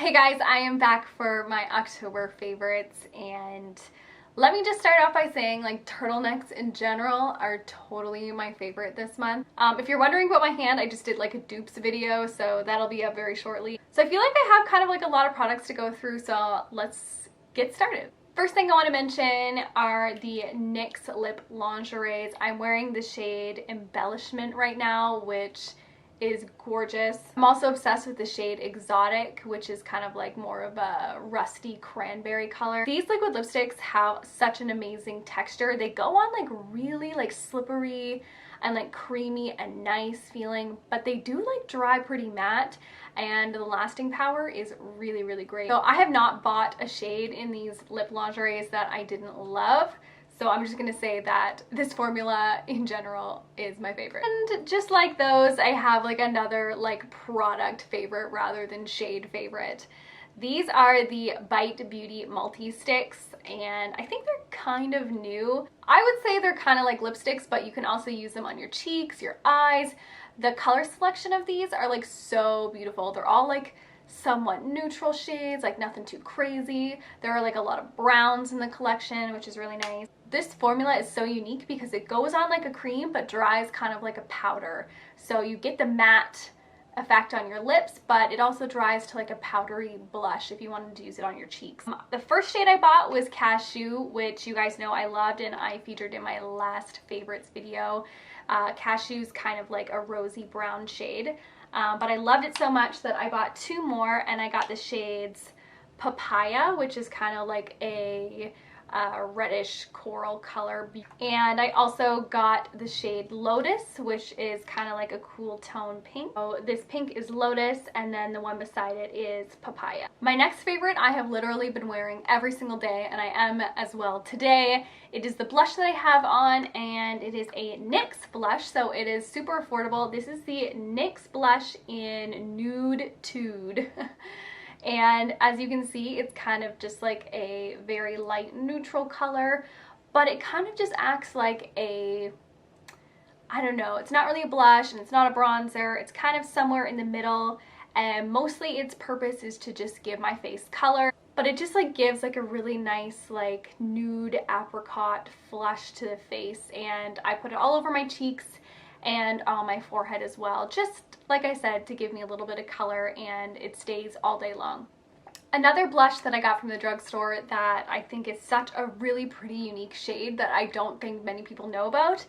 Hey guys, I am back for my October favorites, and let me just start off by saying like turtlenecks in general are totally my favorite this month. If you're wondering about my hand, I just did like a dupes video, so that'll be up very shortly. So I feel like I have kind of like a lot of products to go through, so let's get started. First thing I want to mention are the NYX lip lingeries. I'm wearing the shade Embellishment right now, which is gorgeous. I'm also obsessed with the shade Exotic, which is kind of like more of a rusty cranberry color. These liquid lipsticks have such an amazing texture. They go on like really like slippery and like creamy and nice feeling, but they do like dry pretty matte, and the lasting power is really, really great. So I have not bought a shade in these lip lingeries that I didn't love. So I'm just gonna say that this formula in general is my favorite. And just like those, I have like another like product favorite rather than shade favorite. These are the Bite Beauty multi-sticks, and I think they're kind of new. I would say they're kind of like lipsticks, but you can also use them on your cheeks, your eyes. The color selection of these are like so beautiful. They're all like somewhat neutral shades, like nothing too crazy. There are like a lot of browns in the collection, which is really nice. This formula is so unique because it goes on like a cream but dries kind of like a powder. So you get the matte effect on your lips, but it also dries to like a powdery blush if you wanted to use it on your cheeks. The first shade I bought was Cashew, which you guys know I loved and I featured in my last favorites video. Cashew's kind of like a rosy brown shade. But I loved it so much that I bought two more, and I got the shades Papaya, which is kind of like a reddish coral color, and I also got the shade Lotus, which is kind of like a cool tone pink. So this pink is Lotus, and then the one beside it is Papaya. My next favorite I have literally been wearing every single day, and I am as well today. It is the blush that I have on, and it is a NYX blush, so it is super affordable. This is the NYX blush in Nude Tude. And as you can see, it's kind of just like a very light neutral color, but it kind of just acts like a, I don't know, it's not really a blush and it's not a bronzer. It's kind of somewhere in the middle, and mostly its purpose is to just give my face color, but it just like gives like a really nice like nude apricot flush to the face, and I put it all over my cheeks and on my forehead as well, just like I said, to give me a little bit of color, and it stays all day long. Another blush that I got from the drugstore that I think is such a really pretty unique shade that I don't think many people know about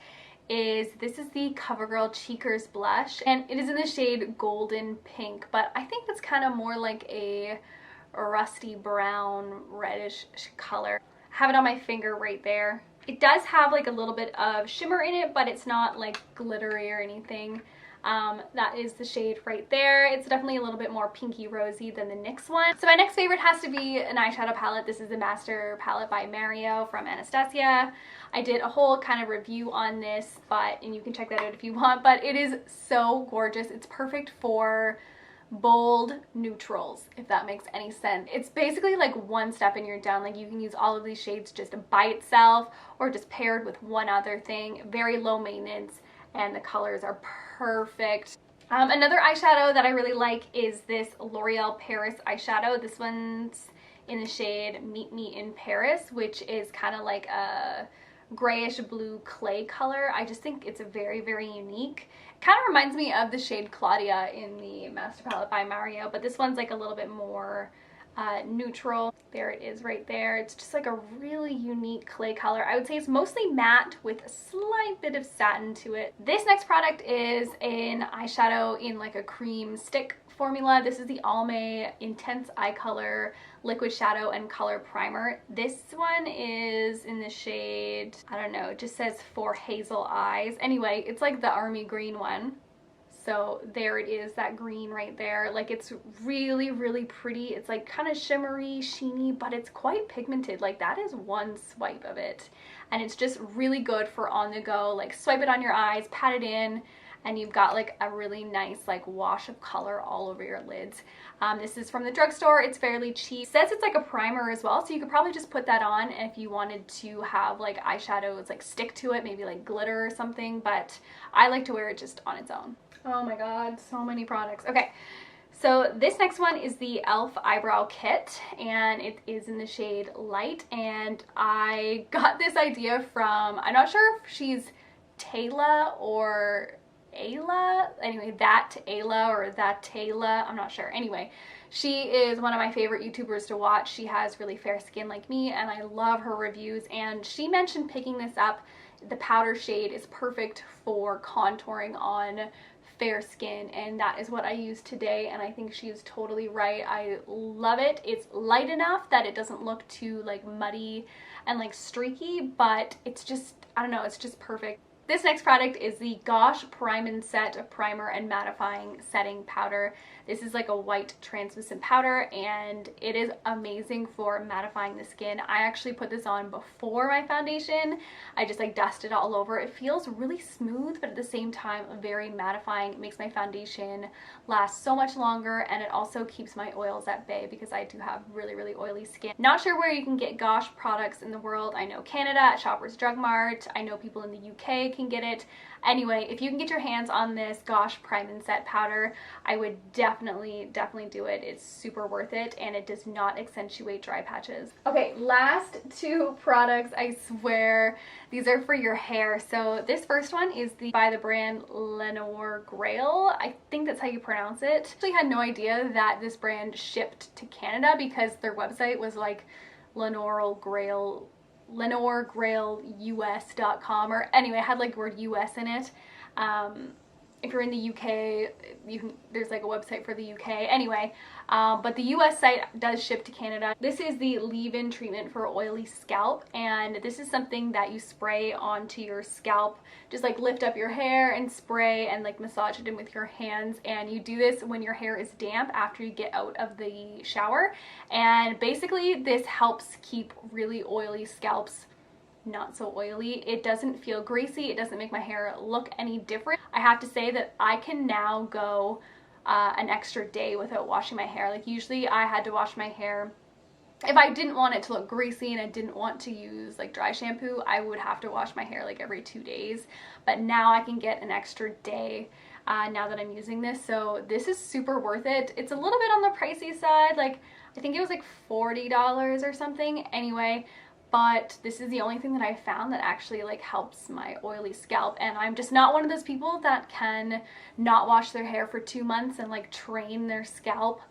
is this is the CoverGirl Cheekers blush, and it is in the shade Golden Pink, but I think it's kind of more like a rusty brown reddish color. I have it on my finger right there. It does have like a little bit of shimmer in it, but it's not like glittery or anything. That is the shade right there. It's definitely a little bit more pinky rosy than the NYX one. So my next favorite has to be an eyeshadow palette. This is the Master Palette by Mario from Anastasia. I did a whole kind of review on this, and you can check that out if you want, but it is so gorgeous. It's perfect for bold neutrals, if that makes any sense. It's basically like one step and you're done. Like you can use all of these shades just by itself or just paired with one other thing. Very low maintenance, and the colors are perfect. Another eyeshadow that I really like is this L'Oreal Paris eyeshadow. This one's in the shade Meet Me in Paris, which is kind of like a grayish blue clay color. I just think it's a very, very unique. It kind of reminds me of the shade Claudia in the Master Palette by Mario, but this one's like a little bit more neutral. There it is right there. It's just like a really unique clay color. I would say it's mostly matte with a slight bit of satin to it. This next product is an eyeshadow in like a cream stick formula. This is the Almay Intense Eye Color Liquid Shadow and Color Primer. This one is in the shade, I don't know, it just says For Hazel Eyes. Anyway, it's like the army green one. So there it is, that green right there. Like it's really, really pretty. It's like kind of shimmery, sheeny, but it's quite pigmented. Like that is one swipe of it. And it's just really good for on the go. Like swipe it on your eyes, pat it in, and you've got like a really nice like wash of color all over your lids. This is from the drugstore. It's fairly cheap. It says it's like a primer as well, so you could probably just put that on if you wanted to have like eyeshadows like stick to it, maybe like glitter or something, but I like to wear it just on its own. Oh my god, so many products. Okay, So this next one is the e.l.f. eyebrow kit, and it is in the shade Light, and I got this idea from, I'm not sure if she's Taylor or Ayla, anyway, that Ayla or that Taylor, I'm not sure. Anyway, she is one of my favorite YouTubers to watch. She has really fair skin like me, and I love her reviews, and she mentioned picking this up. The powder shade is perfect for contouring on fair skin, and that is what I use today, and I think she is totally right. I love it. It's light enough that it doesn't look too like muddy and like streaky, but it's just, I don't know, it's just perfect. This next product is the Gosh Prime and Set Primer and Mattifying Setting Powder. This is like a white translucent powder, and it is amazing for mattifying the skin. I actually put this on before my foundation. I just like dusted all over. It feels really smooth, but at the same time very mattifying. It makes my foundation last so much longer, and it also keeps my oils at bay because I do have really, really oily skin. Not sure where you can get Gosh products in the world. I know Canada at Shoppers Drug Mart. I know people in the UK can get it. Anyway, if you can get your hands on this Gosh Prime and Set powder, I would definitely do it. It's super worth it, and it does not accentuate dry patches. Okay, last two products, I swear these are for your hair. So this first one is by the brand Lenore Grail. I think that's how you pronounce it. I actually had no idea that this brand shipped to Canada because their website was like LenoreGrailUS.com, or anyway, it had like the word US in it. If you're in the UK, there's like a website for the UK. Anyway, but the US site does ship to Canada. This is the leave-in treatment for oily scalp, and this is something that you spray onto your scalp. Just like lift up your hair and spray and like massage it in with your hands, and you do this when your hair is damp after you get out of the shower. And basically this helps keep really oily scalps not so oily. It doesn't feel greasy. It doesn't make my hair look any different. I have to say that I can now go an extra day without washing my hair. Like usually I had to wash my hair if I didn't want it to look greasy and I didn't want to use like dry shampoo. I would have to wash my hair like every 2 days, but now I can get an extra day now that I'm using this. So this is super worth it. It's a little bit on the pricey side. Like I think it was like $40 or something. Anyway, but this is the only thing that I found that actually like helps my oily scalp, and I'm just not one of those people that can not wash their hair for 2 months and like train their scalp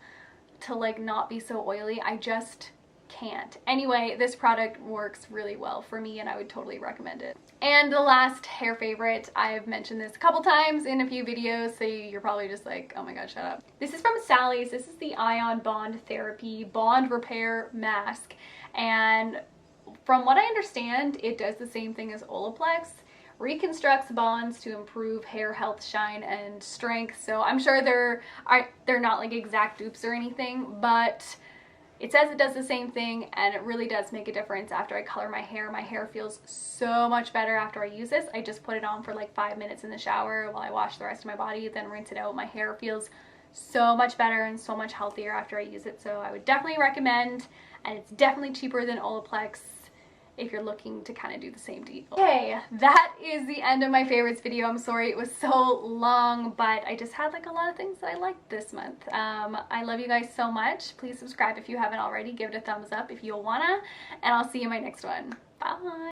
to like not be so oily. I just can't. Anyway, this product works really well for me, and I would totally recommend it. And the last hair favorite, I've mentioned this a couple times in a few videos, so you're probably just like, oh my god, shut up. This is from Sally's. This is the Ion Bond Therapy Bond Repair Mask, and from what I understand, it does the same thing as Olaplex, reconstructs bonds to improve hair health, shine, and strength. So I'm sure they're not like exact dupes or anything, but it says it does the same thing, and it really does make a difference after I color my hair. My hair feels so much better after I use this. I just put it on for like 5 minutes in the shower while I wash the rest of my body, then rinse it out. My hair feels so much better and so much healthier after I use it. So I would definitely recommend, and it's definitely cheaper than Olaplex if you're looking to kind of do the same deal. Okay, that is the end of my favorites video. I'm sorry it was so long, but I just had like a lot of things that I liked this month. I love you guys so much. Please subscribe if you haven't already. Give it a thumbs up if you wanna, and I'll see you in my next one. Bye.